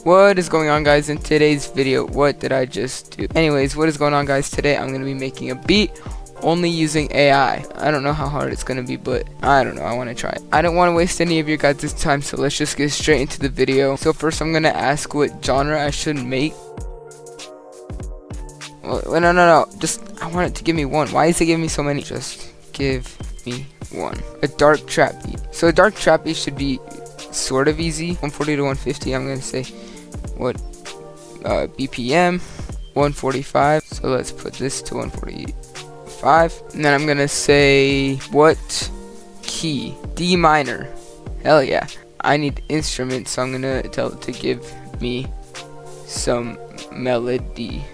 What is going on, guys? In today's video, what did I just do? Anyways, what is going on, guys? Today I'm going to be making a beat only using AI. I don't know how hard it's going to be, but I don't know, I want to try it. I don't want to waste any of your guys' time, so let's just get straight into the video. So first I'm going to ask what genre I should make. Well, no, just I want it to give me one. Why is it giving me so many? Just give me one. A dark trap beat. So a dark trap beat should be sort of easy. 140 to 150. I'm going to say what BPM 145. So let's put this to 145, and then I'm gonna say what key. D minor. Hell yeah. I need instruments, so I'm gonna tell it to give me some melody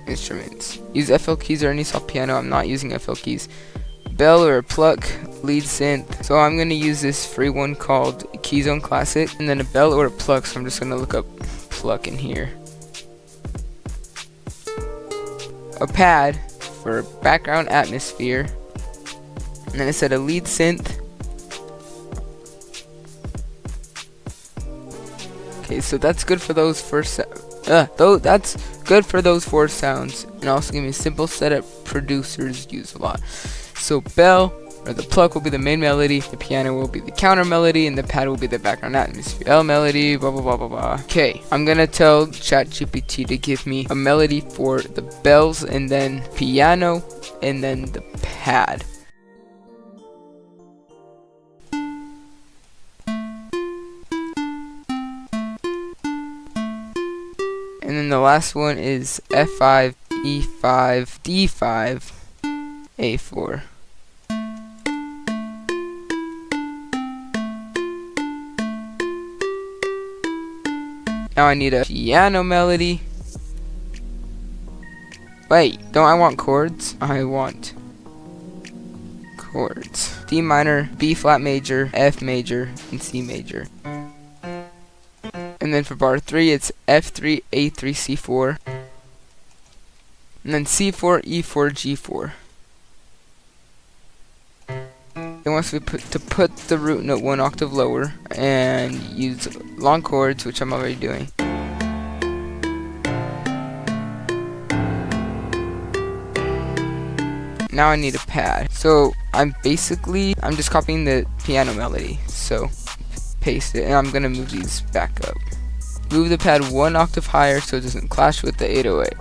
instruments. Use FL keys or any soft piano. I'm not using FL keys. Bell or pluck, lead synth. So I'm gonna use this free one called Keyzone Classic, and then a bell or a pluck. So I'm just gonna look up pluck in here. A pad for background atmosphere, and then it said a lead synth. Okay, so that's good for those first. That's good for those four sounds, and also give me a simple setup producers use a lot. So bell or the pluck will be the main melody, the piano will be the counter melody, and the pad will be the background atmosphere. L melody, blah blah blah blah blah. Okay, I'm gonna tell ChatGPT to give me a melody for the bells, and then piano, and then the pad. And then the last one is F5, E5, D5, A4. Now I need a piano melody. Wait, don't I want chords? I want chords. D minor, B flat major, F major, and C major. And then for bar 3, it's F3, A3, C4. And then C4, E4, G4. It wants me to put the root note one octave lower and use long chords, which I'm already doing. Now I need a pad. So I'm just copying the piano melody. So paste it, and I'm gonna move these back up. Move the pad one octave higher so it doesn't clash with the 808.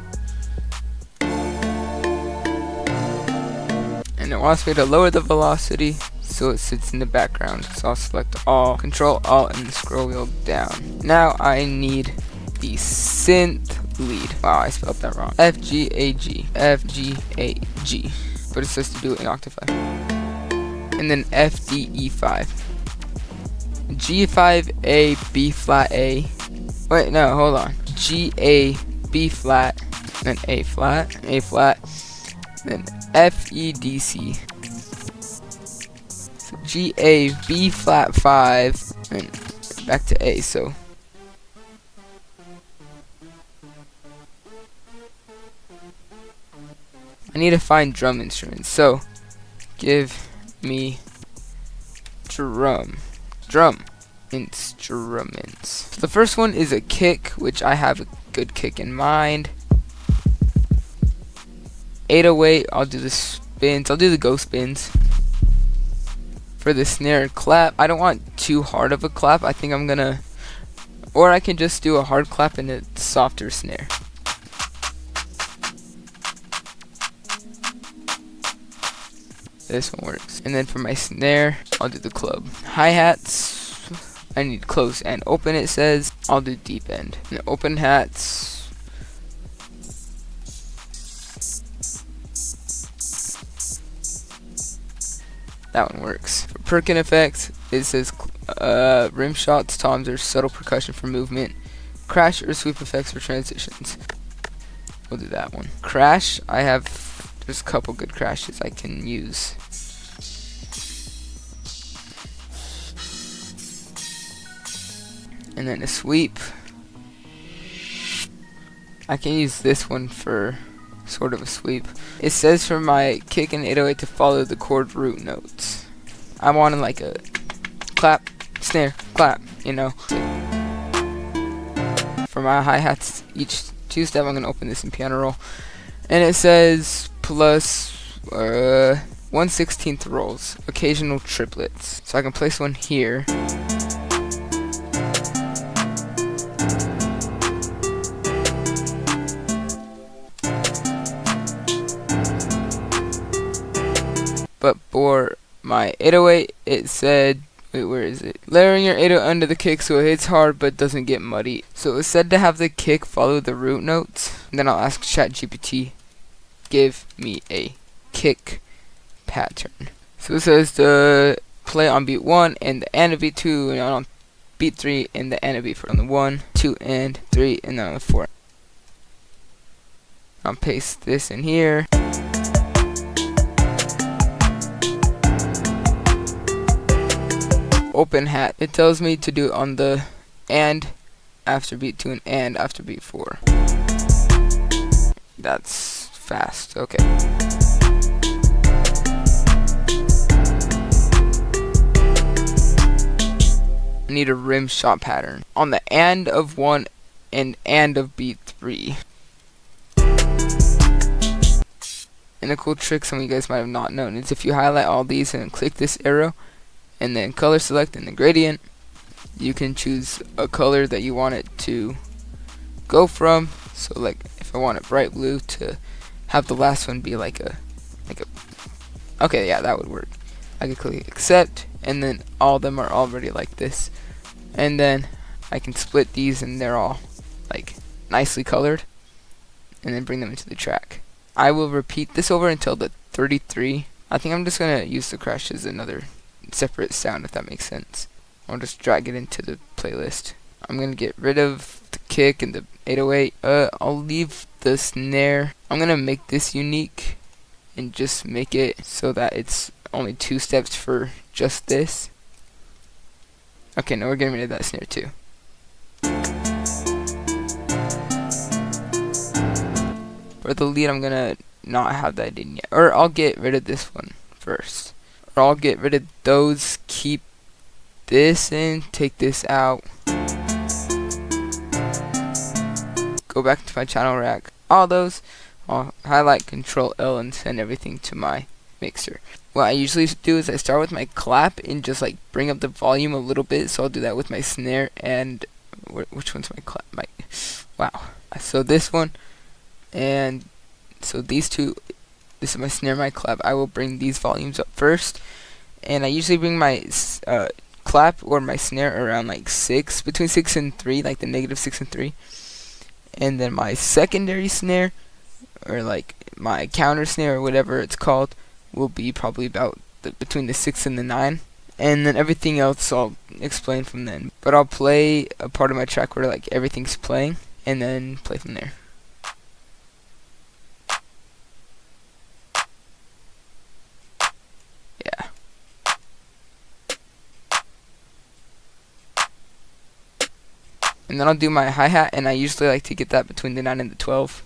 And it wants me to lower the velocity so it sits in the background. So I'll select all, Control Alt, and scroll wheel down. Now I need the synth lead. Wow, I spelled that wrong. F G A G, F G A G, but it says to do it in octave 5. And then F D E5, G5 A B flat A. Wait, no, hold on. G A B flat, then A flat, then F E D C. So G A B flat 5, and back to A. So I need to find drum instruments. So give me drum instruments. So the first one is a kick, which I have a good kick in mind. 808, I'll do the spins. I'll do the go spins. For the snare and clap, I don't want too hard of a clap. I think I'm gonna, or I can just do a hard clap and a softer snare. This one works. And then for my snare, I'll do the club. Hi-hats, I need close and open, it says. I'll do deep end. And the open hats, that one works. For perkin effects, it says rim shots, toms, or subtle percussion for movement. Crash or sweep effects for transitions. We'll do that one. Crash, there's a couple good crashes I can use. And then a sweep, I can use this one for sort of a sweep. It says for my kick and 808 to follow the chord root notes. I wanted like a clap, snare, clap, you know. for my hi-hats each 2 step. I'm gonna open this in piano roll, and it says plus 1/16 rolls, occasional triplets. So I can place one here. But for my 808, it said, wait, where is it? Layering your 808 under the kick so it hits hard but doesn't get muddy. So it was said to have the kick follow the root notes. And then I'll ask ChatGPT, give me a kick pattern. So it says to play on beat 1 and the end of beat 2, and on beat 3 and the end of beat 4. On the 1, 2, and 3, and then on the 4. I'll paste this in here. Open hat. It tells me to do it on the and after beat 2 and after beat 4. That's fast. Okay. I need a rim shot pattern on the and of 1 and of beat 3. And a cool trick some of you guys might have not known is if you highlight all these and click this arrow and then color select in the gradient, you can choose a color that you want it to go from. So like if I want it bright blue, to have the last one be like a okay, yeah, that would work. I can click accept, and then all of them are already like this, and then I can split these and they're all like nicely colored, and then bring them into the track. I will repeat this over until the 33. I think I'm just gonna use the crash as another separate sound, if that makes sense. I'll just drag it into the playlist. I'm gonna get rid of the kick and the 808. I'll leave the snare. I'm gonna make this unique and just make it so that it's only 2 steps for just this. Okay, now we're getting rid of that snare too. For the lead, I'm gonna not have that in yet, or I'll get rid of this one first. Or I'll get rid of those, keep this in, take this out. Go back to my channel rack. All those, I'll highlight, Control L, and send everything to my mixer. What I usually do is I start with my clap and just like bring up the volume a little bit. So I'll do that with my snare and which one's my clap? Wow. So this one, and so these two. This is my snare, my clap. I will bring these volumes up first, and I usually bring my clap or my snare around like 6, between 6 and 3, like the -6 and 3. And then my secondary snare, or like my counter snare or whatever it's called, will be probably about between the 6 and the 9. And then everything else I'll explain from then. But I'll play a part of my track where like everything's playing, and then play from there. Yeah. And then I'll do my hi-hat, and I usually like to get that between the 9 and the 12.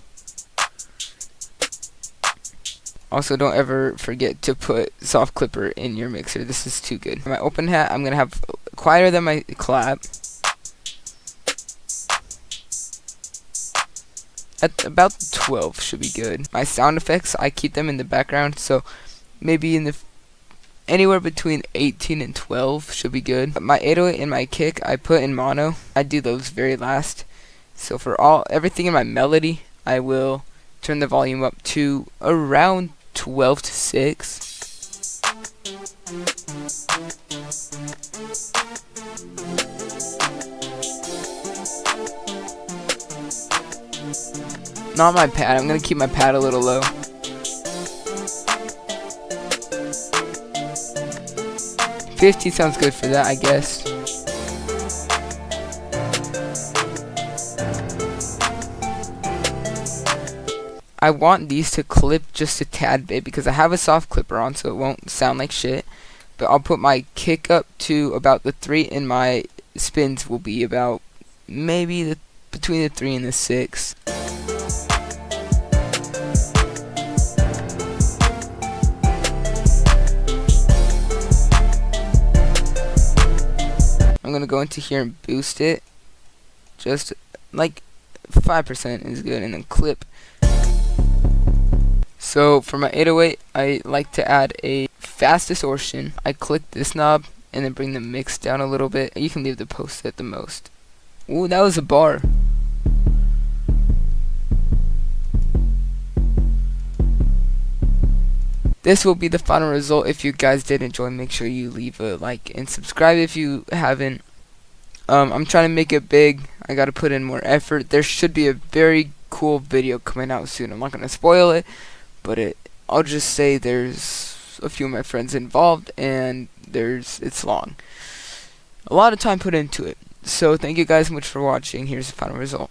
Also, don't ever forget to put soft clipper in your mixer. This is too good. For my open hat, I'm gonna have quieter than my clap. At about 12 should be good. My sound effects, I keep them in the background, so maybe in the anywhere between 18 and 12 should be good. But my 808 and my kick, I put in mono. I do those very last. So for everything in my melody, I will turn the volume up to around 12 to 6. Not my pad. I'm gonna keep my pad a little low. $50 sounds good for that, I guess. I want these to clip just a tad bit because I have a soft clipper on, so it won't sound like shit. But I'll put my kick up to about the 3, and my spins will be about maybe between the 3 and the 6. I'm gonna go into here and boost it just like 5% is good, and then clip. So for my 808, I like to add a fast distortion. I click this knob and then bring the mix down a little bit. You can leave the post at the most. Ooh, that was a bar. This will be the final result. If you guys did enjoy, make sure you leave a like and subscribe if you haven't. I'm trying to make it big. I gotta put in more effort. There should be a very cool video coming out soon. I'm not gonna spoil it, but I'll just say there's a few of my friends involved, and it's long. A lot of time put into it. So thank you guys so much for watching. Here's the final result.